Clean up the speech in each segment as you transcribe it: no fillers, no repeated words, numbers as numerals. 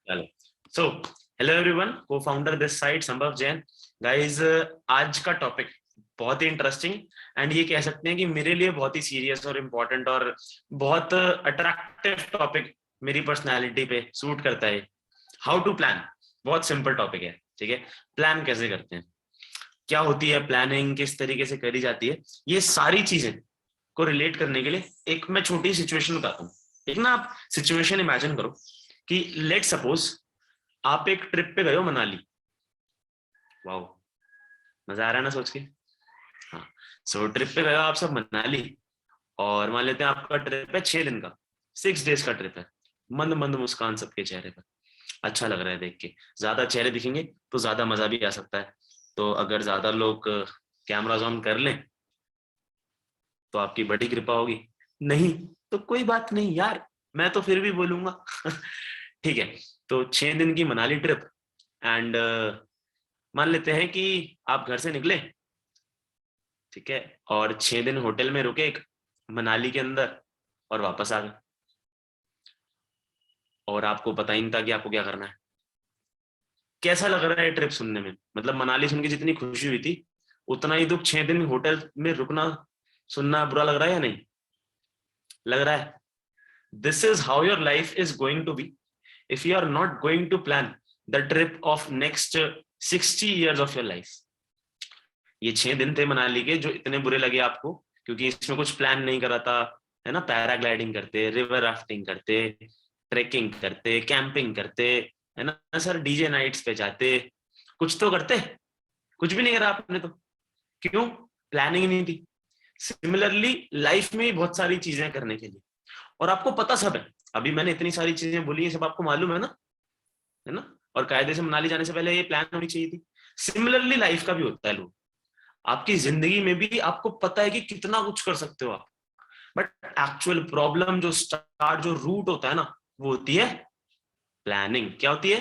चलो so hello everyone, को founder this side संभव जैन। गाइस, आज का टॉपिक बहुत ही इंटरेस्टिंग एंड ये कह सकते हैं कि मेरे लिए बहुत ही सीरियस और इम्पोर्टेंट और बहुत अट्रैक्टिव टॉपिक मेरी पर्सनालिटी पे सूट करता है। How to plan. बहुत सिंपल टॉपिक है, ठीक है। प्लान कैसे करते हैं, क्या होती है प्लानिंग, किस तरीके से करी जाती है, ये सारी चीजें को रिलेट करने के लिए एक मैं छोटी सिचुएशन बताता हूँ। एक ना आप सिचुएशन इमेजिन करो कि लेट सपोज आप एक ट्रिप पे गए हो मनाली। वाओ, मजा आ रहा है ना सोच के। हाँ, सो ट्रिप पे गए हो आप सब मनाली, और मान लेते हैं आपका ट्रिप है 6 दिन का, 6 डेज का ट्रिप है। मंद मंद मुस्कान सबके चेहरे पर, अच्छा लग रहा है देख के। ज्यादा चेहरे दिखेंगे तो ज्यादा मजा भी आ सकता है। तो अगर ज्यादा लोग कैमराज ऑन कर लें तो आपकी बड़ी कृपा होगी, नहीं तो कोई बात नहीं यार, मैं तो फिर भी बोलूंगा। ठीक है। तो 6 दिन की मनाली ट्रिप एंड मान लेते हैं कि आप घर से निकले, ठीक है, और 6 दिन होटल में रुके एक मनाली के अंदर और वापस आ गए, और आपको पता ही नहीं था कि आपको क्या करना है। कैसा लग रहा है ट्रिप सुनने में? मतलब मनाली सुन के जितनी खुशी हुई थी उतना ही दुख 6 दिन होटल में रुकना सुनना बुरा लग रहा है या नहीं लग रहा है? This is how your life is going to be if you are not going to plan the trip of next 60 years of your life. ये 6 दिन थे मनाली के जो इतने बुरे लगे आपको क्योंकि इसमें कुछ प्लान नहीं करा था, है ना। पैराग्लाइडिंग करते, रिवर राफ्टिंग करते, ट्रेकिंग करते, कैंपिंग करते, है ना सर, डीजे नाइट्स पे जाते, कुछ तो करते। कुछ भी नहीं करा आपने तो, क्यों? प्लानिंग नहीं थी। सिमिलरली लाइफ में भी बहुत सारी चीजें करने के लिए, और आपको पता सब है। अभी मैंने इतनी सारी चीजें बोली है, सब आपको मालूम है ना। और कायदे से मनाली जाने से पहले ये प्लान होनी चाहिए थी। सिमिलरली लाइफ का भी होता है लोग, आपकी जिंदगी में भी आपको पता है कि कितना कुछ कर सकते हो आप, बट एक्चुअल प्रॉब्लम जो रूट होता है ना, वो होती है प्लानिंग। क्या होती है?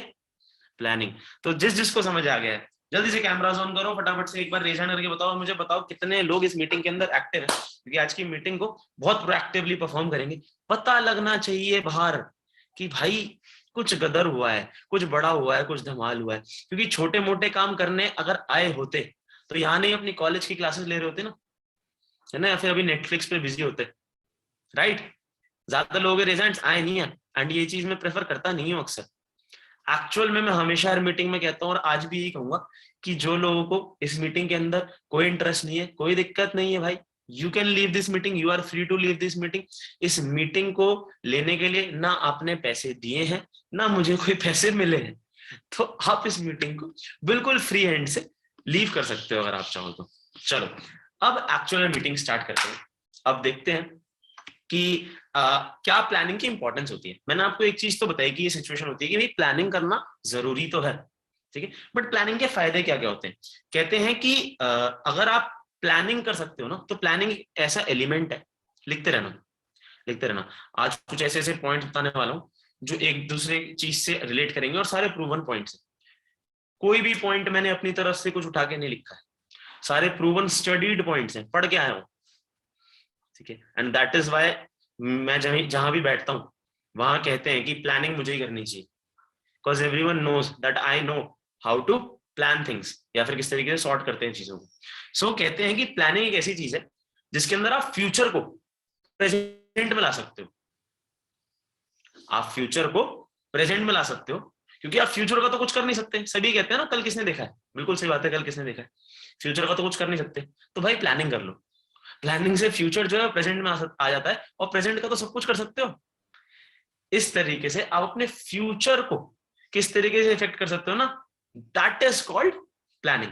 प्लानिंग। तो जिस जिसको समझ आ गया है जल्दी से कैमरास ऑन करो, फटाफट से एक बार रेज हैंड करके बताओ, मुझे बताओ कितने लोग इस मीटिंग के अंदर एक्टिव है, क्योंकि आज की मीटिंग को बहुत प्रोएक्टिवली परफॉर्म करेंगे। पता लगना चाहिए बाहर कि भाई कुछ गदर हुआ है, कुछ बड़ा हुआ है, कुछ धमाल हुआ है। क्योंकि छोटे मोटे काम करने अगर आए होते तो यहाँ नहीं अपनी कॉलेज की क्लासेस ले रहे होते ना, है ना, या फिर अभी नेटफ्लिक्स पे बिजी होते, राइट। ज्यादा लोगों के रिजल्ट्स आए नहीं है, एंड ये चीज मैं प्रेफर करता नहीं हूँ अक्सर। एक्चुअल में मैं हमेशा हर मीटिंग में कहता हूँ और आज भी यही कहूंगा कि जो लोगों को इस मीटिंग के अंदर कोई इंटरेस्ट नहीं है, कोई दिक्कत नहीं है भाई, you can leave this meeting, you are free to leave this meeting. इस मीटिंग को लेने के लिए ना आपने पैसे दिए हैं, ना मुझे कोई पैसे मिले हैं, तो आप इस मीटिंग को बिल्कुल फ्री हैंड से लीव कर सकते हो अगर आप चाहो तो। चलो, अब एक्चुअल में मीटिंग स्टार्ट करते हैं। अब देखते हैं कि क्या प्लानिंग की इंपॉर्टेंस होती है। मैंने आपको एक चीज तो बताई कि ये सिचुएशन होती है कि भाई प्लानिंग करना जरूरी तो है, ठीक है, बट प्लानिंग के फायदे क्या क्या होते हैं? कहते हैं कि अगर आप प्लानिंग कर सकते हो ना, तो प्लानिंग ऐसा एलिमेंट है, लिखते रहना, लिखते रहना। आज कुछ ऐसे ऐसे पॉइंट बताने वाला हूँ जो एक दूसरे चीज से रिलेट करेंगे, और सारे प्रूवन पॉइंट्स हैं। कोई भी पॉइंट मैंने अपनी तरफ से कुछ उठा के नहीं लिखा है, सारे प्रूवन स्टडीड पॉइंट्स हैं, पढ़ के आया हूँ, ठीक है। एंड दैट इज वाई मैं जहां भी बैठता हूँ वहां कहते हैं कि प्लानिंग मुझे ही करनी चाहिए, because everyone knows that I know how to plan things, या फिर किस तरीके से सॉर्ट करते हैं चीजों को। सो कहते हैं कि प्लानिंग एक ऐसी चीज है जिसके अंदर आप फ्यूचर को प्रेजेंट में ला सकते हो। आप फ्यूचर को प्रेजेंट में ला सकते हो, क्योंकि आप फ्यूचर का तो कुछ कर नहीं सकते। सभी कहते हैं ना कल किसने देखा है, बिल्कुल सही बात है, कल किसने देखा है। फ्यूचर का तो कुछ कर नहीं सकते, तो भाई प्लानिंग कर लो। प्लानिंग से फ्यूचर जो है प्रेजेंट में आ जाता है, और प्रेजेंट का तो सब कुछ कर सकते हो। इस तरीके से आप अपने फ्यूचर को किस तरीके से इफेक्ट कर सकते हो ना, दैट इज कॉल्ड प्लानिंग।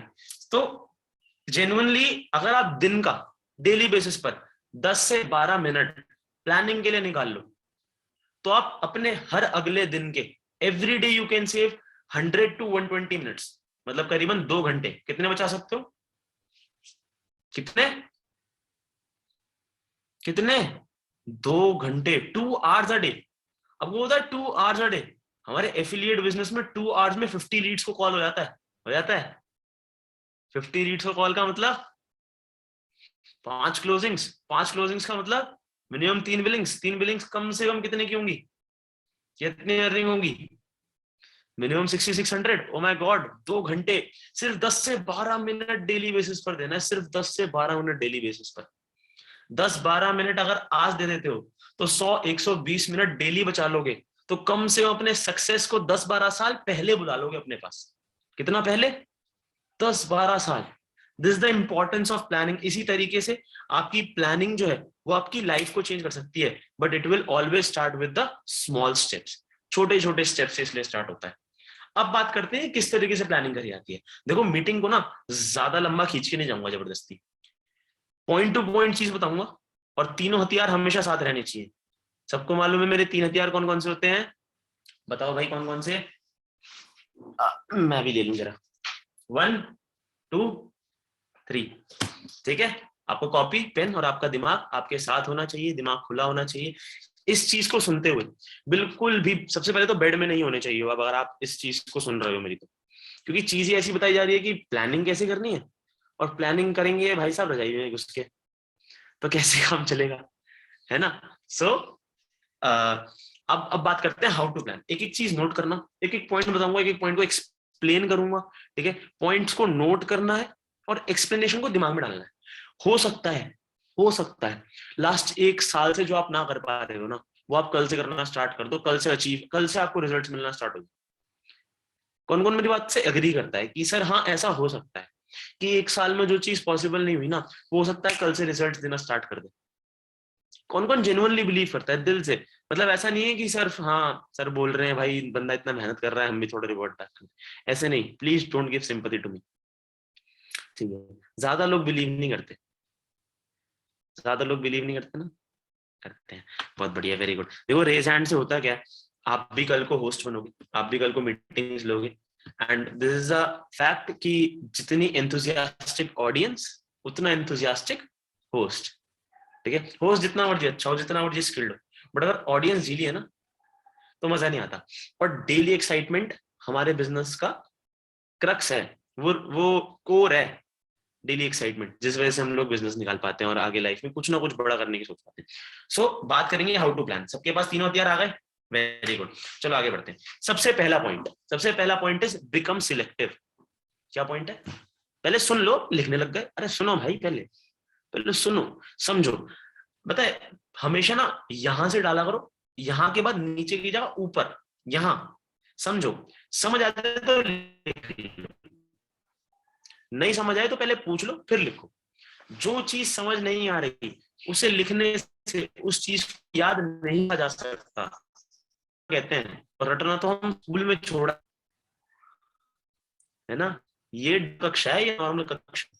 तो जेन्युइनली अगर आप दिन का डेली बेसिस पर 10 से 12 मिनट प्लानिंग के लिए निकाल लो, तो आप अपने हर अगले दिन के every day you can save 100 to 120 minutes, मतलब करीबन 2 घंटे कितने बचा सकते हो? कितने कितने 2 घंटे, 2 आवर्स अ डे। अब वो होता है 2 आवर्स अ डे। हमारे एफिलिएट बिजनेस में 2 आवर्स में 50 लीड्स को कॉल हो जाता है, हो जाता है। 50 लीड्स को कॉल का मतलब 5 क्लोजिंग्स, 5 क्लोजिंग्स का मतलब मिनिमम 3 बिलिंग्स, 3 बिलिंग्स कम से कम कितने की होंगी, कितनी अर्निंग होंगी? मिनिमम 6600। ओ माय गॉड, 2 घंटे, सिर्फ 10 से 12 मिनट डेली बेसिस पर देना है, सिर्फ 10 से 12 मिनट डेली बेसिस पर। 10-12 मिनट अगर आज दे देते हो तो 100-120 मिनट डेली बचा लोगे, तो कम से कम अपने सक्सेस को 10-12 साल पहले बुला लोगे अपने पास। कितना पहले? 10-12 साल। This the importance of planning. इसी तरीके से आपकी प्लानिंग जो है वो आपकी लाइफ को चेंज कर सकती है, but it will always start with the small steps. छोटे छोटे स्टेप्स से इसलिए स्टार्ट होता है। अब बात करते हैं किस तरीके से प्लानिंग करी जाती है। देखो, मीटिंग को ना ज्यादा लंबा खींच के नहीं जाऊंगा जबरदस्ती, पॉइंट टू पॉइंट चीज बताऊंगा, और तीनों हथियार हमेशा साथ रहने चाहिए। सबको मालूम है मेरे 3 हथियार कौन कौन से होते हैं? बताओ भाई कौन कौन से? मैं भी ले लूं जरा। 1 2 3। ठीक है, आपको कॉपी पेन और आपका दिमाग आपके साथ होना चाहिए, दिमाग खुला होना चाहिए। इस चीज को सुनते हुए बिल्कुल भी, सबसे पहले तो बेड में नहीं होने चाहिए अब अगर आप इस चीज को सुन रहे हो मेरी, तो क्योंकि चीज ही ऐसी बताई जा रही है कि प्लानिंग कैसे करनी है, और प्लानिंग करेंगे भाई साहब रजाई में घुस के, तो कैसे काम चलेगा, है ना? सो अब बात करते हैं हाउ टू प्लान। एक एक चीज नोट करना, एक एक पॉइंट बताऊंगा, एक एक पॉइंट को एक्सप्लेन करूंगा। ठीक है, पॉइंट्स को नोट करना है और एक्सप्लेनेशन को दिमाग में डालना है। हो सकता है लास्ट 1 साल से जो आप ना कर पा रहे हो ना, वो आप कल से करना स्टार्ट कर दो। कल से आपको रिजल्ट्स मिलना स्टार्ट हो। कौन कौन मेरी बात से एग्री करता है कि सर हाँ ऐसा हो सकता है कि 1 साल में जो चीज पॉसिबल नहीं हुई ना, वो हो सकता है कल से रिजल्ट देना स्टार्ट कर दे? कौन कौन जेन्युइनली बिलीव करता है दिल से? मतलब ऐसा नहीं है कि सर हाँ सर बोल रहे हैं भाई, बंदा इतना मेहनत कर रहा है, हम भी थोड़ा रिवॉर्ड बैक करें। ऐसे नहीं, please don't give sympathy to me. ठीक है, ज्यादा लोग बिलीव नहीं करते, ज्यादा लोग बिलीव नहीं करते ना, करते हैं। बहुत बढ़िया, वेरी गुड। देखो, रेज हैंड से होता क्या है, आप भी कल को होस्ट बनोगे, आप भी कल को मीटिंग्स लोगे, and this is a fact कि जितनी एंथुसियास्टिक ऑडियंस उतना एंथुसियास्टिक होस्ट। ठीक है, होस्ट जितना मर्जी अच्छा हो, जितना मर्जी स्किल्ड हो, बट अगर ऑडियंस झीली है ना तो मजा नहीं आता। और डेली एक्साइटमेंट हमारे बिजनेस का क्रक्स है, वो कोर है। डेली एक्साइटमेंट जिस वजह से हम लोग बिजनेस निकाल पाते हैं और आगे लाइफ में कुछ ना कुछ बड़ा करने की सोच पाते हैं। सो बात करेंगे हाउ टू प्लान। सबके पास तीनों हथियार आ गए? वेरी गुड, चलो आगे बढ़ते हैं। सबसे पहला पॉइंट इज बिकम सिलेक्टिव। क्या पॉइंट है? पहले सुन लो, लिखने लग गए? अरे सुनो भाई, पहले पहले सुनो, समझो। बताए, हमेशा ना यहां से डाला करो, यहां के बाद नीचे की जगह ऊपर, यहां समझो। समझ आता है तो लिख लो, नहीं समझ आए तो पहले पूछ लो फिर लिखो। जो चीज समझ नहीं आ रही उसे लिखने से उस चीज को याद नहीं आ जा सकता। कहते हैं रटना तो हम स्कूल में छोड़ा है ना, ये कक्षा है, ये नॉर्मल कक्षा।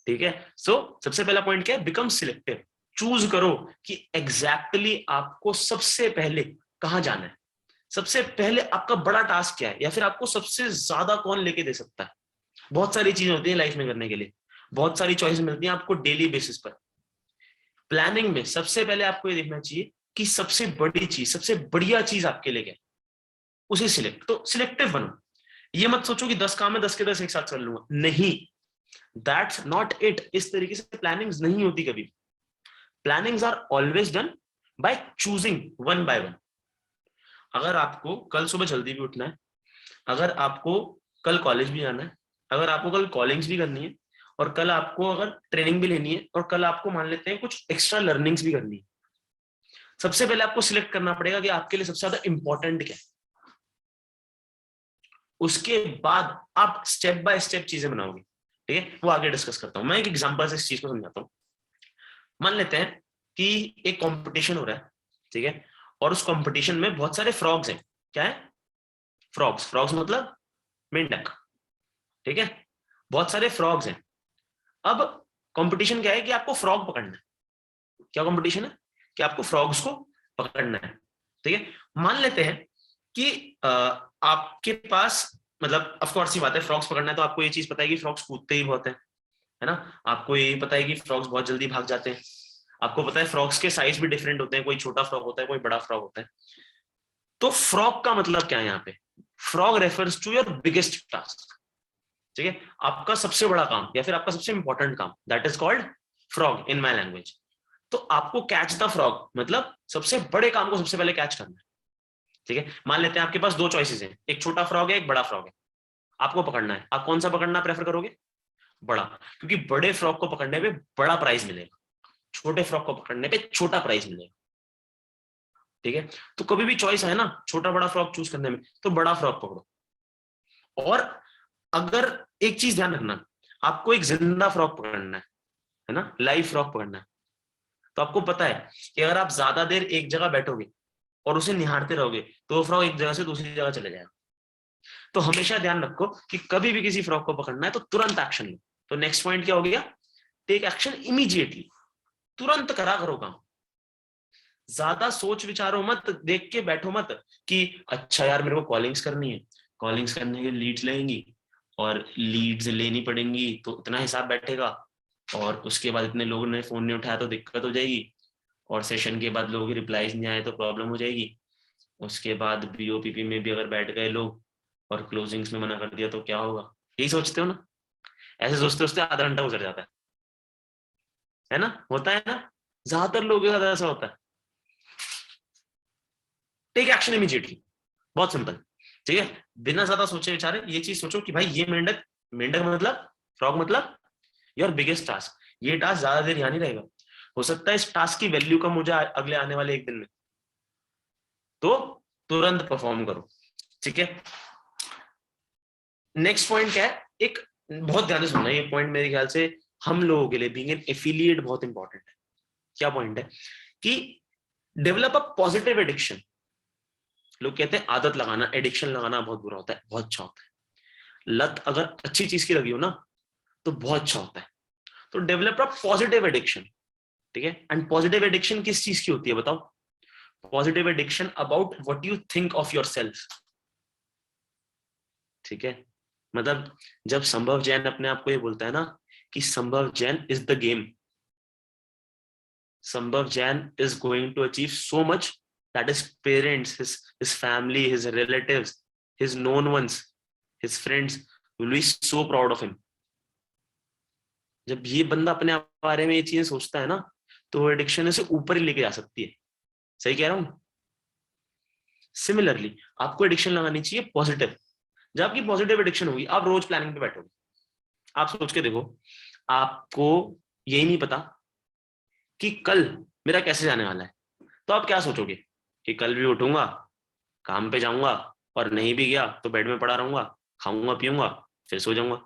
ठीक है, सो सबसे पहला पॉइंट क्या है? Become selective. चूज करो कि एग्जैक्टली आपको सबसे पहले कहां जाना है, सबसे पहले आपका बड़ा टास्क क्या है, या फिर आपको सबसे ज्यादा कौन लेके दे सकता है। बहुत सारी चीजें होती है लाइफ में करने के लिए, बहुत सारी चॉइस मिलती है आपको डेली बेसिस पर। प्लानिंग में सबसे पहले आपको ये देखना चाहिए कि सबसे बड़ी चीज, सबसे बढ़िया चीज आपके लिए क्या है, उसे सिलेक्ट। तो सिलेक्टिव बनो। ये मत सोचो कि 10 काम है, 10 के 10 एक साथ कर लूंगा, नहीं, दैट्स नॉट इट। इस तरीके से प्लानिंग्स नहीं होती कभी। Plannings are always done by choosing one by one. अगर आपको कल सुबह जल्दी भी उठना है, अगर आपको कल कॉलेज भी जाना है, अगर आपको कल कॉलिंग्स भी करनी है, और कल आपको अगर ट्रेनिंग भी लेनी है, और कल आपको मान लेते हैं कुछ एक्स्ट्रा लर्निंग्स भी करनी है, सबसे पहले आपको सिलेक्ट करना पड़ेगा कि आपके लिए सबसे ज्यादा इंपॉर्टेंट क्या है। उसके बाद आप स्टेप बाय स्टेप चीजें बनाओगे। ठीक है, वो आगे डिस्कस करता हूं। मैं एक एग्जांपल से इस चीज को समझाता हूं। मान लेते हैं कि एक कंपटीशन हो रहा है, ठीक है, और उस कंपटीशन में बहुत सारे फ्रॉग्स हैं। क्या है? फ्रॉग्स। फ्रॉग्स मतलब मेंढक। ठीक है, बहुत सारे फ्रॉग्स हैं। अब कंपटीशन क्या है कि आपको फ्रॉग पकड़ना है। क्या कंपटीशन है? कि आपको फ्रॉग्स को पकड़ना है। ठीक है, मान लेते हैं कि आपके पास, मतलब ऑफ कोर्स ही बात है, फ्रॉग्स पकड़ना है तो आपको ये चीज पता है कि फ्रॉग्स कूदते ही बहुत है ना। आपको ये पता है कि फ्रॉग्स बहुत जल्दी भाग जाते हैं। आपको पता है फ्रॉग्स के साइज भी डिफरेंट होते हैं, कोई छोटा फ्रॉग होता है, कोई बड़ा फ्रॉग होता है। तो फ्रॉग का मतलब क्या है यहाँ पे? Frog refers to your biggest task. ठीक है, आपका सबसे बड़ा काम या फिर आपका सबसे इंपॉर्टेंट काम, that is called frog in my language. तो आपको कैच द फ्रॉग मतलब सबसे बड़े काम को सबसे पहले कैच करना है। ठीक है, मान लेते हैं आपके पास दो चॉइसेस हैं, एक छोटा फ्रॉग है, एक बड़ा फ्रॉग है, आपको पकड़ना है, आप कौन सा पकड़ना प्रेफर करोगे? बड़ा, क्योंकि बड़े फ्रॉग को पकड़ने पे बड़ा प्राइस मिलेगा, छोटे फ्रॉग को पकड़ने पे छोटा प्राइस मिलेगा। ठीक है, तो कभी भी चॉइस है ना छोटा बड़ा फ्रॉग चूज करने में, तो बड़ा फ्रॉग पकड़ो। और अगर एक चीज ध्यान रखना, आपको एक जिंदा फ्रॉग पकड़ना है ना, लाइव फ्रॉग पकड़ना है, तो आपको पता है कि अगर आप ज्यादा देर एक जगह बैठोगे और उसे निहारते रहोगे तो वो फ्रॉग एक जगह से दूसरी जगह चले जाएगा। तो हमेशा ध्यान रखो कि कभी भी किसी फ्रॉग को पकड़ना है तो तुरंत एक्शन लो। तो नेक्स्ट पॉइंट क्या हो गया? टेक एक्शन इमीडिएटली, तुरंत करा करो काम। ज्यादा सोच विचारो मत, देख के बैठो मत कि अच्छा यार मेरे को कॉलिंग्स करनी है, कॉलिंग्स करने के लीड्स लेंगी और लीड्स लेनी पड़ेंगी तो इतना हिसाब बैठेगा, और उसके बाद इतने लोगों ने फोन नहीं उठाया तो दिक्कत हो जाएगी, और सेशन के बाद लोगों की रिप्लाईज नहीं आए तो प्रॉब्लम हो जाएगी, उसके बाद बीओपीपी में भी अगर बैठ गए लोग और क्लोजिंग्स में मना कर दिया तो क्या होगा? यही सोचते हो ना? ऐसे सोचते सोचते आधा घंटा गुजर जाता है ना? होता है ना, ज्यादातर लोगों के साथ ऐसा होता है। टेक एक्शन इमीडिएटली, बहुत सिंपल। ठीक है, बिना ज्यादा सोचे विचारे ये चीज सोचो कि भाई ये मेंढक, मेंढक मतलब फ्रॉग मतलब योर बिगेस्ट टास्क, ये टास्क ज्यादा देर यहाँ नहीं रहेगा, हो सकता है इस टास्क की वैल्यू कम हो जाए अगले आने वाले एक दिन में, तो तुरंत परफॉर्म करो। ठीक है, नेक्स्ट पॉइंट क्या है, एक बहुत ध्यान से सुनना, ये पॉइंट मेरे ख्याल से हम लोगों के लिए बीइंग एन एफिलिएट बहुत इंपॉर्टेंट है। क्या पॉइंट है कि डेवलप अ पॉजिटिव एडिक्शन। लोग कहते हैं आदत लगाना, एडिक्शन लगाना बहुत बुरा होता है, बहुत अच्छा होता है। लत अगर अच्छी चीज की लगी हो ना तो बहुत अच्छा होता है। तो डेवलप अ पॉजिटिव एडिक्शन। ठीक है, एंड पॉजिटिव एडिक्शन किस चीज की होती है बताओ? Positive addiction about what you think of your self. ठीक है, मतलब जब संभव जैन अपने आप को ये बोलता है ना कि संभव Jain is the game, Sambhav Jain is going to achieve so much that his parents, his family, his relatives, his known ones, his friends will be so proud of him. जब ये बंदा अपने बारे में ये चीजें सोचता है ना तो वो एडिक्शन से ऊपर ही लेके जा सकती है। सही कह रहा हूँ? सिमिलरली आपको एडिक्शन लगानी चाहिए पॉजिटिव। जब आपकी पॉजिटिव एडिक्शन होगी आप रोज प्लानिंग पे बैठोगे। आप सोच के देखो, आपको यही नहीं पता कि कल मेरा कैसे जाने वाला है, तो आप क्या सोचोगे कि कल भी उठूंगा, काम पे जाऊंगा, और नहीं भी गया तो बेड में पड़ा रहूंगा, खाऊंगा पीऊंगा, फिर सो जाऊंगा,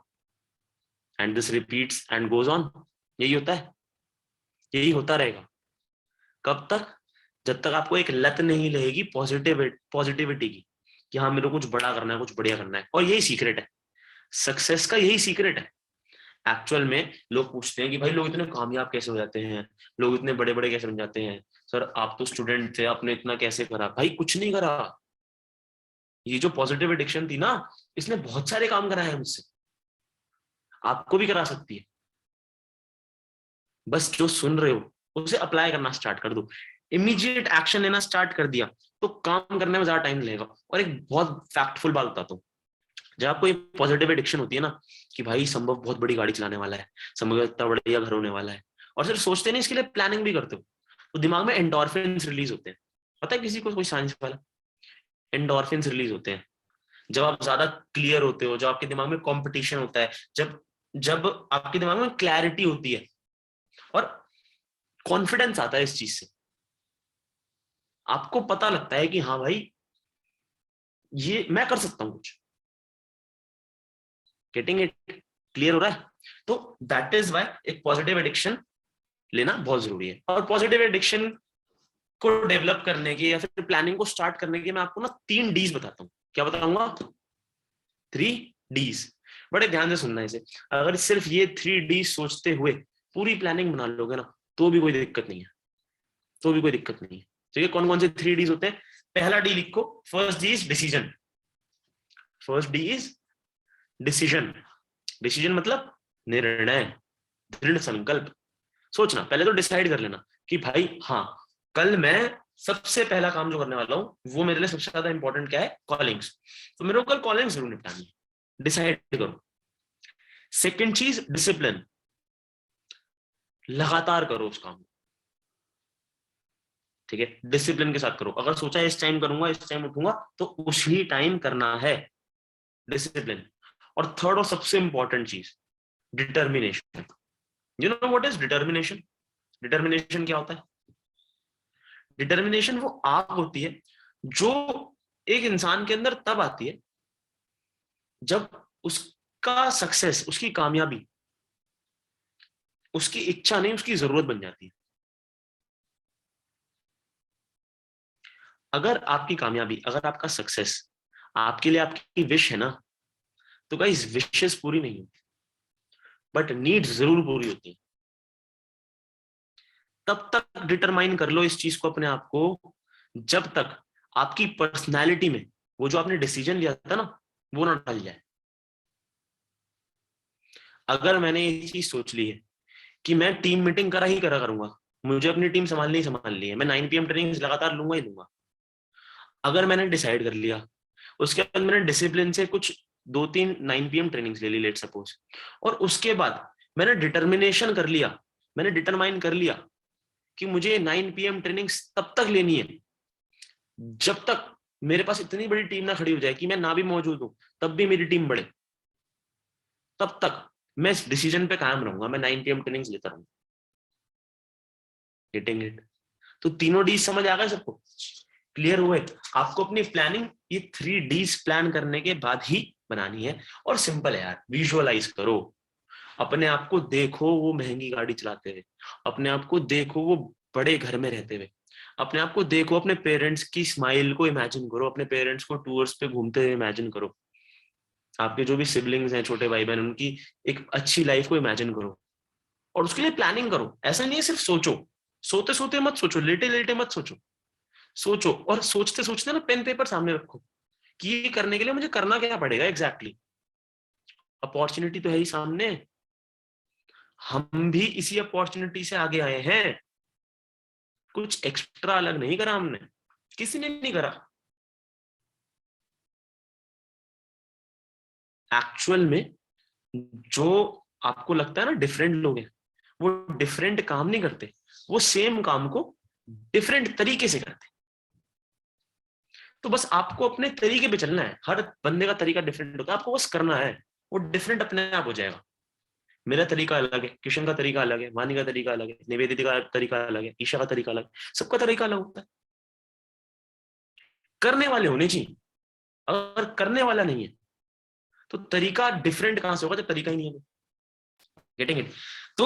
and this repeats and goes on. यही होता है, यही होता रहेगा। कब तक? जब तक आपको एक लत नहीं लगेगी पॉजिटिविटी की कि हाँ मेरे को कुछ बड़ा करना है, कुछ बढ़िया करना है। और यही सीक्रेट है सक्सेस का, यही सीक्रेट है। एक्चुअल में लोग पूछते हैं कि भाई लोग इतने कामयाब कैसे हो जाते हैं, लोग इतने बड़े बड़े कैसे बन जाते हैं? सर आप तो स्टूडेंट थे, आपने इतना कैसे करा? भाई कुछ नहीं करा, ये जो पॉजिटिव एडिक्शन थी ना इसने बहुत सारे काम कराए हैं मुझसे, आपको भी करा सकती है। बस जो सुन रहे हो उसे अप्लाई करना स्टार्ट कर दो, इमीडिएट एक्शन लेना स्टार्ट कर दिया तो काम करने में ज्यादा टाइम लगेगा। और एक बहुत फैक्टफुल बात बताता हूँ, जब आपको ये पॉजिटिव एडिक्शन होती है ना कि भाई संभव बहुत बड़ी गाड़ी चलाने वाला है, संभव इतना बढ़िया घर होने वाला है, और सिर्फ सोचते नहीं इसके लिए प्लानिंग भी करते हो, तो दिमाग में एंडोर्फिन्स रिलीज होते हैं। पता है किसी को, कोई साइंस वाला? एंडोर्फिन्स रिलीज होते हैं जब आप ज्यादा क्लियर होते हो, जब आपके दिमाग में कंपटीशन होता है, जब जब आपके दिमाग में क्लैरिटी होती है और कॉन्फिडेंस आता है इस चीज से, आपको पता लगता है कि हाँ भाई ये मैं कर सकता हूँ कुछ। Getting it? क्लियर हो रहा है? तो दैट इज वाई एक पॉजिटिव एडिक्शन लेना बहुत जरूरी है। और पॉजिटिव एडिक्शन को डेवलप करने की या फिर प्लानिंग को स्टार्ट करने की मैं आपको ना 3 Ds बताता हूँ। क्या बताऊंगा? 3 Ds। बड़े ध्यान से सुनना इसे। अगर सिर्फ ये 3 D सोचते हुए पूरी प्लानिंग बना लोगे ना तो भी कोई दिक्कत नहीं है, तो भी कोई दिक्कत नहीं है। ठीक है, कौन कौन से 3 Ds होते हैं? पहला डी लिखो, first D is decision. First D is decision. Decision मतलब निर्णय, दृढ़ संकल्प। सोचना, पहले तो डिसाइड कर लेना कि भाई हाँ कल मैं सबसे पहला काम जो करने वाला हूं वो मेरे लिए सबसे ज्यादा इंपॉर्टेंट क्या है? कॉलिंग्स। तो मेरे को कल कॉलिंग्स जरूर निपटानी है, डिसाइड करो। सेकेंड चीज डिसिप्लिन, लगातार करो उस काम को। ठीक है, डिसिप्लिन के साथ करो। अगर सोचा इस टाइम करूंगा, इस टाइम उठूंगा, तो उसी टाइम करना है, डिसिप्लिन। और थर्ड और सबसे इंपॉर्टेंट चीज, determination. You know what is determination? Determination क्या होता है? डिटर्मिनेशन वो आग होती है जो एक इंसान के अंदर तब आती है जब उसका सक्सेस, उसकी कामयाबी उसकी इच्छा नहीं, उसकी जरूरत बन जाती है। अगर आपकी कामयाबी, अगर आपका सक्सेस आपके लिए आपकी विश है ना, तो गाइस विशेस पूरी नहीं होती, बट नीड्स जरूर पूरी होती है। तब तक डिटरमाइन कर लो इस चीज को अपने आप को, जब तक आपकी पर्सनैलिटी में वो जो आपने डिसीजन लिया था ना, वो ना ढल जाए। अगर मैंने ये चीज सोच ली है कि मैं टीम मीटिंग करा ही करा करूंगा, मुझे अपनी टीम संभालनी ही संभालनी है, मैं 9 PM ट्रेनिंग लगातार लूंगा ही लूंगा। अगर मैंने डिसाइड कर लिया, उसके बाद मैंने डिसिप्लिन से कुछ 2-3 9 PM ट्रेनिंग्स ले ली, लेट सपोज, और उसके बाद मैंने डिटर्मिनेशन कर लिया, मैंने डिटरमाइन कर लिया कि मुझे 9 PM ट्रेनिंग्स तब तक लेनी है जब तक मेरे पास इतनी बड़ी टीम ना खड़ी हो जाए कि मैं ना भी मौजूद हूं तब भी मेरी टीम बढ़े, तब तक मैं इस डिसीजन पे कायम रहूंगा, मैं 9 PM ट्रेनिंग्स लेता रहूंगा। Getting it? तो तीनों डी समझ आ गए सबको? क्लियर हुए? आपको अपनी प्लानिंग ये 3 Ds प्लान करने के बाद ही बनानी है। और सिंपल है यार, विजुअलाइज करो, अपने आप को देखो वो महंगी गाड़ी चलाते हुए, अपने आप को देखो वो बड़े घर में रहते हुए, अपने आप को देखो अपने पेरेंट्स की स्माइल को इमेजिन करो, अपने पेरेंट्स को टूर्स पे घूमते हुए इमेजिन करो, आपके जो भी सिबलिंग्स हैं, छोटे भाई बहन, उनकी एक अच्छी लाइफ को इमेजिन करो और उसके लिए प्लानिंग करो। ऐसा नहीं है सिर्फ सोचो, सोते सोते मत सोचो, लेटे लेटे मत सोचो, सोचो, और सोचते सोचते ना पेन पेपर सामने रखो कि ये करने के लिए मुझे करना क्या पड़ेगा एग्जैक्टली। अपॉर्चुनिटी तो है ही सामने, हम भी इसी अपॉर्चुनिटी से आगे आए हैं, कुछ एक्स्ट्रा अलग नहीं करा हमने, किसी ने नहीं करा। एक्चुअल में जो आपको लगता है ना डिफरेंट लोग हैं, वो डिफरेंट काम नहीं करते, वो सेम काम को डिफरेंट तरीके से करते। तो बस आपको अपने तरीके पे चलना है, हर बंदे का तरीका डिफरेंट होता है, आपको बस करना है, वो डिफरेंट अपने आप हो जाएगा। मेरा तरीका अलग है, किशन का तरीका अलग है, वानी का तरीका अलग है, निवेदिता का तरीका अलग है, ईशा का तरीका अलग है, सबका तरीका अलग होता है। करने वाले होने चाहिए, अगर करने वाला नहीं है तो तरीका डिफरेंट कहां से होगा जब तरीका ही नहीं है? Getting it? तो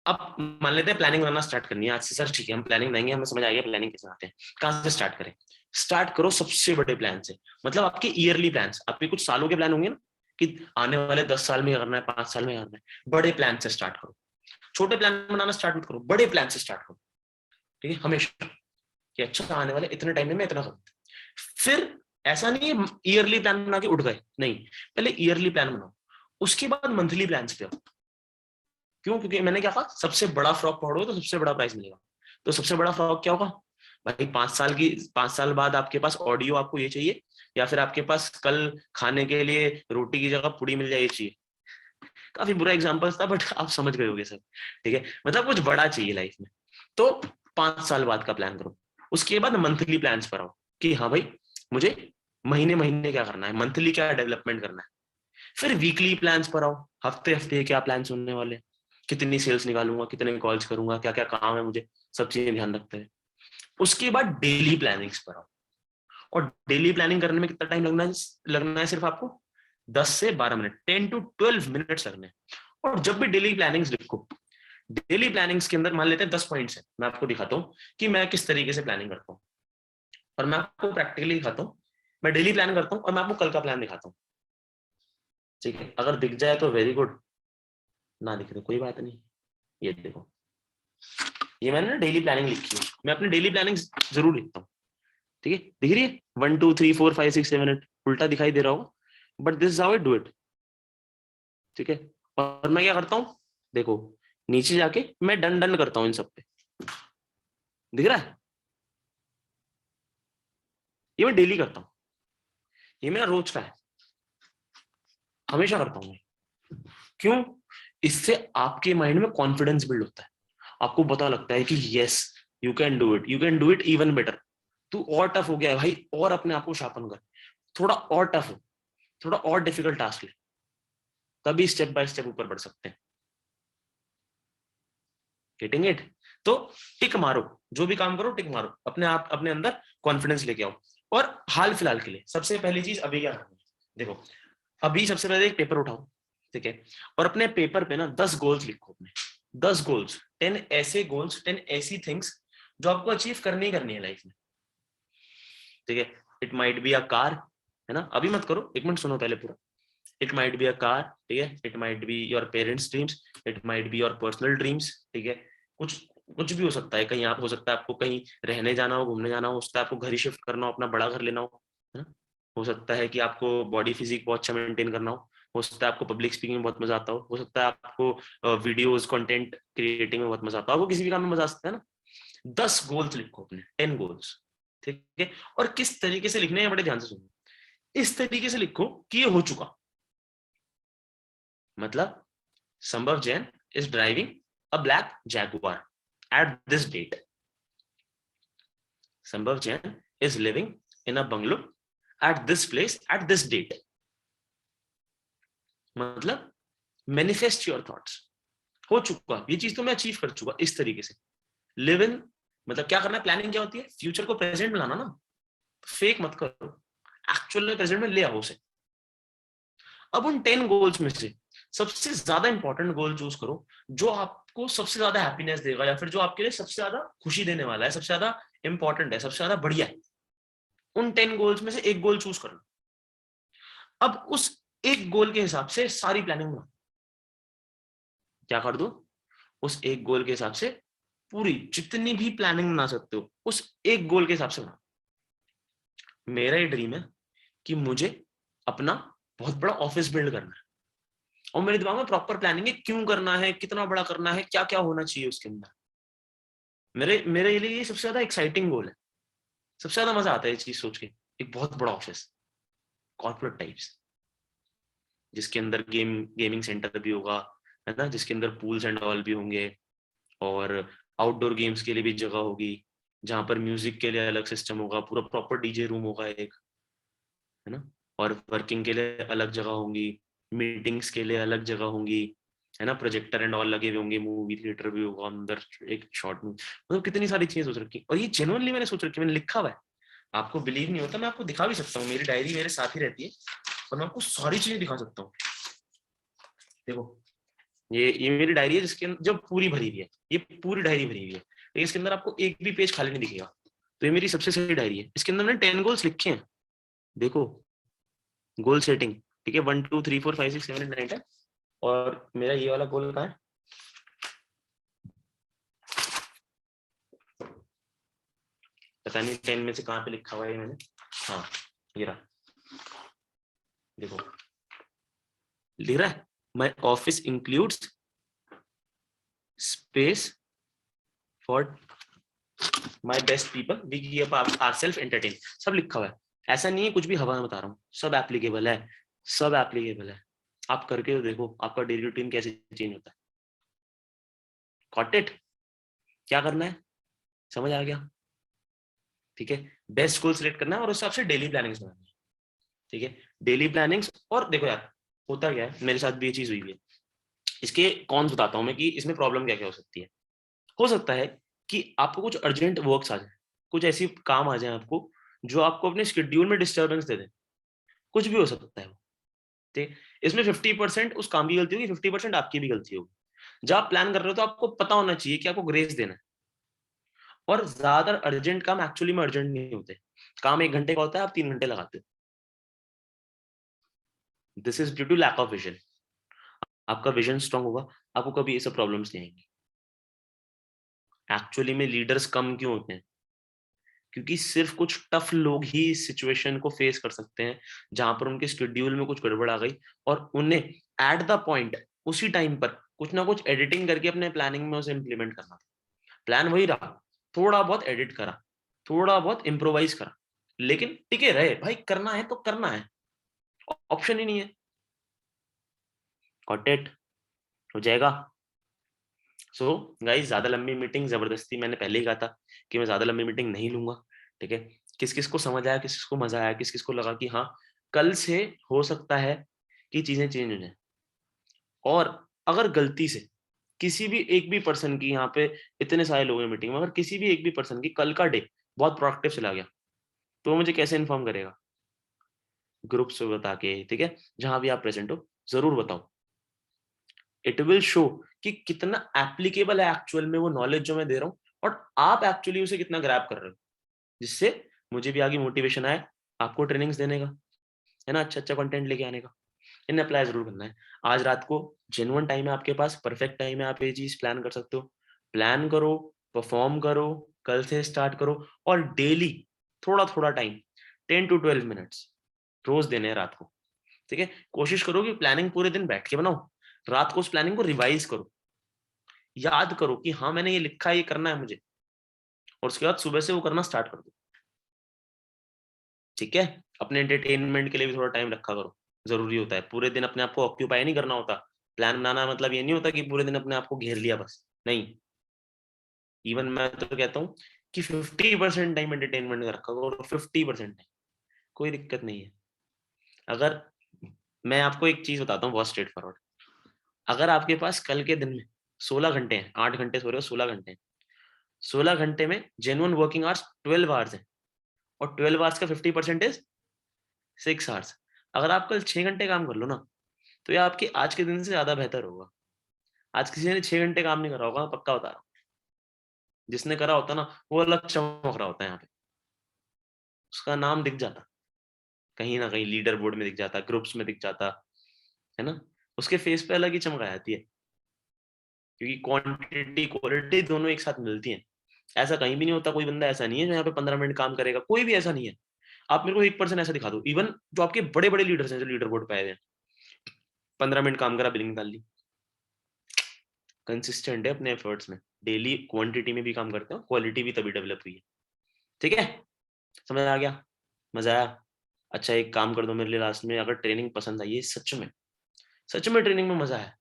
अब मान लेते हैं प्लानिंग बनाना स्टार्ट करनी है आज से। सर ठीक है, हम प्लानिंग बनाएंगे, हमें समझ आ गया प्लानिंग कैसे आते हैं, कहां से स्टार्ट करें? स्टार्ट करो सबसे बड़े प्लान से, मतलब आपके ईयरली प्लान, आपके कुछ सालों के प्लान होंगे ना कि आने वाले 10 साल में करना है, 5 साल में करना है, बड़े प्लान से स्टार्ट करो। छोटे प्लान बनाना स्टार्ट मत करो, बड़े प्लान से स्टार्ट करो। ठीक है, हमेशा कि अच्छा आने वाले इतने टाइम में मैं इतना करूँ। फिर ऐसा नहीं है ईयरली प्लान बना के उठ गए, नहीं, पहले ईयरली प्लान बनाओ, उसके बाद मंथली प्लान पे आओ। क्यों? क्योंकि मैंने क्या कहा, सबसे बड़ा फ्रॉक पकड़ो तो सबसे बड़ा प्राइस मिलेगा। तो सबसे बड़ा फ्रॉक क्या होगा भाई? 5 साल बाद आपके पास ऑडियो आपको ये चाहिए, या फिर आपके पास कल खाने के लिए रोटी की जगह पूड़ी मिल जाए ये चाहिए? काफी बुरा एग्जांपल था बट आप समझ गए होगे सर। ठीक है, मतलब कुछ बड़ा चाहिए लाइफ में, तो 5 साल बाद का प्लान करो। उसके बाद मंथली प्लान पर आओ कि हाँ भाई मुझे महीने महीने क्या करना है, मंथली क्या डेवलपमेंट करना है। फिर वीकली प्लान्स पर आओ, हफ्ते हफ्ते क्या प्लान होने वाले, कितनी सेल्स निकालूंगा, कितने कॉल्स करूंगा, क्या क्या काम है मुझे, सब चीजें ध्यान रखते हैं। उसके बाद डेली प्लानिंग्स पर आओ, और डेली प्लानिंग करने में कितना टाइम लगना है सिर्फ आपको 10 से 12 मिनट, 10 to 12 मिनट्स लगने हैं। और जब भी डेली प्लानिंग्स लिखो, डेली प्लानिंग्स के अंदर मान लेते हैं 10 पॉइंट्स है, मैं आपको दिखाता हूँ कि मैं किस तरीके से प्लानिंग करता हूँ, और मैं आपको प्रैक्टिकली दिखाता हूँ। मैं डेली प्लान करता हूँ और मैं आपको कल का प्लान दिखाता हूँ। ठीक है, अगर दिख जाए तो वेरी गुड, ना दिखे तो कोई बात नहीं। ये देखो, ये मैंने ना डेली प्लानिंग लिखी है, मैं अपनी डेली प्लानिंग जरूर लिखता हूँ। ठीक है, दिख रही है 1 2 3 4 5 6 7 8, उल्टा दिखाई दे रहा होगा, but this is how I do it. ठीक है, और मैं क्या करता हूँ, देखो नीचे जाके मैं डन डन करता हूँ इन सब पे, दिख रहा है? ये मैं डेली करता हूँ, ये मेरा रोज का है, हमेशा करता हूँ मैं। क्यों? इससे आपके माइंड में कॉन्फिडेंस बिल्ड होता है, आपको पता लगता है कि yes you can do it, you can do it even better. तू और टफ हो गया है भाई, और अपने आप को शार्पन कर, थोड़ा और टफ हो, थोड़ा और डिफिकल्ट टास्क ले, तभी स्टेप बाय स्टेप ऊपर बढ़ सकते हैं। Getting it? तो टिक मारो, जो भी काम करो टिक मारो, अपने आप अपने अंदर कॉन्फिडेंस लेके आओ। और हाल फिलहाल के लिए सबसे पहली चीज अभी क्या करना है, देखो अभी सबसे पहले एक पेपर उठाओ, ठीक है, और अपने पेपर पे ना 10 गोल्स लिखो अपने, 10 गोल्स, 10 ऐसे गोल्स, 10 ऐसी थिंग्स जो आपको अचीव करनी ही करनी है लाइफ में, ठीक है। It might be a car, है ना, अभी मत करो, एक मिनट सुनो पहले पूरा। It might be a car, ठीक है, it might be your parents dreams, it might be your personal dreams, ठीक है, कुछ कुछ भी हो सकता है, कहीं आप, हो सकता है आपको कहीं रहने जाना हो, घूमने जाना हो सकता है, आपको घर ही शिफ्ट करना हो, अपना बड़ा घर लेना है ना, हो सकता है कि आपको बॉडी फिजिक बहुत अच्छा मेंटेन करना हो सकता है आपको पब्लिक स्पीकिंग में बहुत मजा आता हो सकता है आपको वीडियोस कंटेंट क्रिएटिंग में बहुत मजा आता हो, आपको किसी भी काम में मजा आ सकता है ना। 10 गोल्स लिखो अपने, 10 गोल्स, ठीक है। और किस तरीके से लिखने हैं बड़े ध्यान से सुनो, इस तरीके से लिखो कि ये हो चुका, मतलब Sambhav Jain is driving a black jaguar at this date, Sambhav Jain is living in a bungalow at this place at this date, मतलब मैनिफेस्ट योर थॉट्स, हो चुका ये चीज तो मैं अचीव कर चुका इस तरीके से। लिव इन, मतलब क्या करना है, प्लानिंग क्या होती है, फ्यूचर को प्रेजेंट में लाना ना, फेक मत करो, एक्चुअल में प्रेजेंट में ले आओ उसे। अब उन 10 गोल्स में से सबसे ज्यादा इंपॉर्टेंट गोल चूज करो, जो आपको सबसे ज्यादा हैप्पीनेस देगा, या फिर जो आपके लिए सबसे ज्यादा खुशी देने वाला है, सबसे ज्यादा इंपॉर्टेंट है, सबसे ज्यादा बढ़िया है। उन 10 गोल्स में से एक गोल चूज करना। अब उस एक गोल के हिसाब से सारी प्लानिंग बना, क्या कर दो, उस एक गोल के हिसाब से पूरी जितनी भी प्लानिंग बना सकते हो उस एक गोल के हिसाब से बना। मेरा ये ड्रीम है कि मुझे अपना बहुत बड़ा ऑफिस बिल्ड करना है, और मेरे दिमाग में प्रॉपर प्लानिंग है, क्यों करना है, कितना बड़ा करना है, क्या क्या होना चाहिए उसके अंदर। मेरे मेरे लिए ये सबसे ज्यादा एक्साइटिंग गोल है, सबसे ज्यादा मजा आता है ये चीज सोच के, एक बहुत बड़ा ऑफिस, कॉर्पोरेट टाइप्स, जिसके अंदर गेमिंग सेंटर भी होगा, है ना, जिसके अंदर पूल्स एंड ऑल भी होंगे, और आउटडोर गेम्स के लिए भी जगह होगी, जहां पर म्यूजिक के लिए अलग सिस्टम होगा, पूरा प्रॉपर डीजे रूम होगा एक, है ना, और वर्किंग के लिए अलग जगह होंगी, मीटिंग्स के लिए अलग जगह होंगी, है ना, प्रोजेक्टर एंड ऑल लगे हुए होंगे, मूवी थिएटर भी होगा अंदर एक शॉर्ट में, मतलब कितनी सारी चीजें सोच रखी, और ये जेन्युइनली मैंने सोच रखी, मैंने लिखा हुआ है। आपको बिलीव नहीं होता, मैं आपको दिखा भी सकता हूँ, मेरी डायरी मेरे साथ ही रहती है, और मैं आपको सारी चीजें दिखा सकता हूँ। देखो ये मेरी डायरी है, जिसके अंदर जब पूरी भरी हुई है, ये पूरी डायरी भरी हुई है, लेकिन इसके अंदर आपको एक भी पेज खाली नहीं दिखेगा। तो ये मेरी सबसे सही डायरी है, इसके अंदर मैंने 10 गोल्स लिखे हैं, देखो, गोल सेटिंग, ठीक है, 1 2 3 4 5 6 7 8 9 10, और मेरा ये वाला गोल कहाँ है, पता नहीं 10 में से कहाँ पे लिखा हुआ है मैंने, हाँ ये रहा, देखो लिख रहा है, my office includes space for my best people we give our self entertain, सब लिखा हुआ है, ऐसा नहीं है कुछ भी हवा में बता रहा हूँ, सब एप्लीकेबल है, सब एप्लीकेबल है, आप करके तो देखो आपका डेली रूटीन कैसे चेंज होता है। Got it? क्या करना है, समझ आ गया? ठीक है, बेस्ट गोल सिलेक्ट करना है और उस हिसाब से डेली प्लानिंग्स बनानी है, ठीक है, डेली प्लानिंग्स। और देखो यार, होता क्या है, मेरे साथ भी ये चीज हुई है, इसके कौन बताता हूँ मैं कि इसमें प्रॉब्लम क्या क्या हो सकती है। हो सकता है कि आपको कुछ अर्जेंट वर्क्स आ जाए, कुछ ऐसी काम आ जाए आपको, जो आपको अपने शेड्यूल में डिस्टर्बेंस दे दे, कुछ भी हो सकता है वो, ठीक है, इसमें 50% उस काम की गलती होगी, 50% आपकी भी गलती होगी। जब आप प्लान कर रहे हो तो आपको पता होना चाहिए कि आपको ग्रेस देना है, और ज्यादातर अर्जेंट काम एक्चुअली में अर्जेंट नहीं होते, काम 1 घंटे का होता है, आप 3 घंटे लगाते हो, this is due to lack of vision. आपका विजन स्ट्रांग होगा, आपको कभी ये सब प्रॉब्लम्स नहीं आएंगी। एक्चुअली में लीडर्स कम क्यों होते हैं, क्योंकि सिर्फ कुछ टफ लोग ही इस सिचुएशन को फेस कर सकते हैं, जहां पर उनके शेड्यूल में कुछ गड़बड़ आ गई, और उन्हें एट द पॉइंट उसी टाइम पर कुछ ना कुछ एडिटिंग करके अपने प्लानिंग में उसे इंप्लीमेंट करना था। प्लान वही रहा, थोड़ा बहुत एडिट करा, थोड़ा बहुत इम्प्रोवाइज करा, लेकिन टिके रहे, भाई करना है तो करना है, ऑप्शन ही नहीं है। Got it? हो जाएगा। सो गाइस, ज्यादा लंबी मीटिंग जबरदस्ती, मैंने पहले ही कहा था कि मैं ज्यादा लंबी मीटिंग नहीं लूंगा, ठीक है। किस किस को समझ आया, किस किस को मजा आया, किस किस को लगा कि हाँ कल से हो सकता है कि चीजें चेंज हो जाए। और अगर गलती से किसी भी एक भी पर्सन की, यहाँ पे इतने सारे लोगों की मीटिंग में अगर किसी भी एक भी पर्सन की कल का डे बहुत प्रोडक्टिव चला गया, तो वो मुझे कैसे इन्फॉर्म करेगा? ग्रुप्स में बता के, ठीक है, जहां भी आप प्रेजेंट हो जरूर बताओ। इट विल शो कि कितना एप्लीकेबल है एक्चुअल में वो नॉलेज जो मैं दे रहा हूँ, और आप एक्चुअली उसे कितना ग्रैब कर रहे हो, जिससे मुझे भी आगे मोटिवेशन आए आपको ट्रेनिंग्स देने का, है ना, अच्छा अच्छा कंटेंट लेके आने का। इन्हें अप्लाई जरूर करना है। आज रात को जेन्युइन टाइम है आपके पास, परफेक्ट टाइम है, आप ये चीज प्लान कर सकते हो। प्लान करो, परफॉर्म करो, कल से स्टार्ट करो, और डेली थोड़ा थोड़ा टाइम, 10 to 12 मिनट्स रोज देने हैं रात को, ठीक है। कोशिश करो कि प्लानिंग पूरे दिन बैठ के बनाओ, रात को उस प्लानिंग को रिवाइज करो, याद करो कि हाँ मैंने ये लिखा है, ये करना है मुझे, और उसके बाद सुबह से वो करना स्टार्ट कर दो, ठीक है। अपने एंटरटेनमेंट के लिए भी थोड़ा टाइम रखा करो, जरूरी होता है। पूरे दिन अपने आप को ऑक्यूपाई नहीं करना होता। प्लान बनाना मतलब ये नहीं होता कि पूरे दिन अपने आप को घेर लिया बस, नहीं। इवन मैं तो कहता हूँ कि 50% टाइम एंटरटेनमेंट का रखा करो, और 50% टाइम कोई दिक्कत नहीं है। अगर मैं आपको एक चीज बताता हूँ बहुत स्ट्रेट फॉरवर्ड, अगर आपके पास कल के दिन में 16 घंटे हैं, 8 घंटे सो रहे हो, 16 घंटे हैं, 16 घंटे में जेन्युइन वर्किंग आवर्स 12 आवर्स है, और 12 आवर्स का 50% 6 आवर्स। अगर आप कल 6 घंटे काम कर लो ना, तो ये आपके आज के दिन से ज्यादा बेहतर होगा। आज किसी ने 6 घंटे काम नहीं करा होगा, मैं पक्का बता रहा हूँ। जिसने करा होता ना, वो अलग चमक रहा होता है यहाँ पे, उसका नाम दिख जाता कहीं ना कहीं, लीडर बोर्ड में दिख जाता, ग्रुप्स में दिख जाता, है ना। उसके फेस पे अलग ही चमक आ जाती है, क्योंकि क्वांटिटी क्वालिटी दोनों एक साथ मिलती हैं। ऐसा कहीं भी नहीं होता, कोई बंदा ऐसा नहीं है जो यहाँ पे 15 मिनट काम करेगा, कोई भी ऐसा नहीं है। आप मेरे को 1% ऐसा दिखा दो, इवन जो आपके बड़े बड़े लीडर्स हैं जो लीडर बोर्ड पे आए हुए हैं, 15 मिनट काम करा, बिलिंग निकाल ली। कंसिस्टेंट है अपने एफर्ट्स में, डेली क्वांटिटी में भी काम करते हो, क्वालिटी भी तभी डेवलप हुई है, ठीक है। समझ आ गया? मजा आया? अच्छा एक काम कर दो मेरे लिए लास्ट में, अगर ट्रेनिंग पसंद आई है सच में, सच में ट्रेनिंग में मजा है,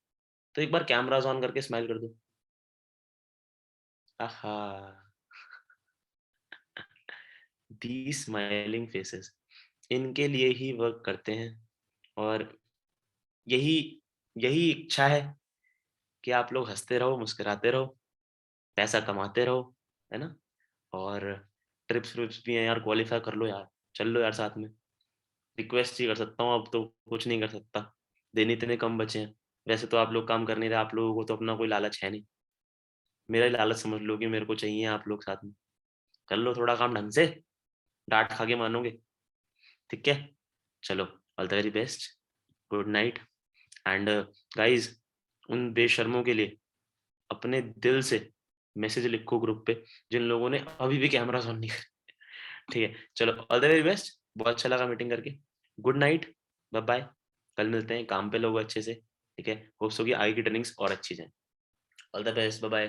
तो एक बार कैमरास ऑन करके स्माइल कर दो। आहा, दी स्माइलिंग फेसेस, इनके लिए ही वर्क करते हैं। और यही यही इच्छा है कि आप लोग हंसते रहो, मुस्कुराते रहो, पैसा कमाते रहो, है ना। और ट्रिप्स व्रिप्स भी हैं यार, क्वालिफाई कर लो यार, चल लो यार साथ में। रिक्वेस्ट ही कर सकता हूँ, अब तो कुछ नहीं कर सकता, दिन इतने कम बचे हैं। वैसे तो आप लोग काम कर नहीं रहे, आप लोगों को तो अपना कोई लालच है नहीं, मेरा ही लालच समझ लो कि मेरे को चाहिए आप लोग साथ में। कर लो थोड़ा काम ढंग से, डांट खा के मानोगे, ठीक है। चलो, all the very best, good night. And guys, उन बेशर्मों के लिए अपने दिल से मैसेज लिखो ग्रुप पे, जिन लोगों ने अभी भी कैमरा ऑन नहीं कर, ठीक है। चलो, ऑल द वेरी बेस्ट, बहुत अच्छा लगा मीटिंग करके। Good night, bye bye. कल मिलते हैं, काम पे लोग अच्छे से, ठीक है। होप्स होगी आगे की ट्रेनिंग्स और अच्छी जाए। All the best, bye bye.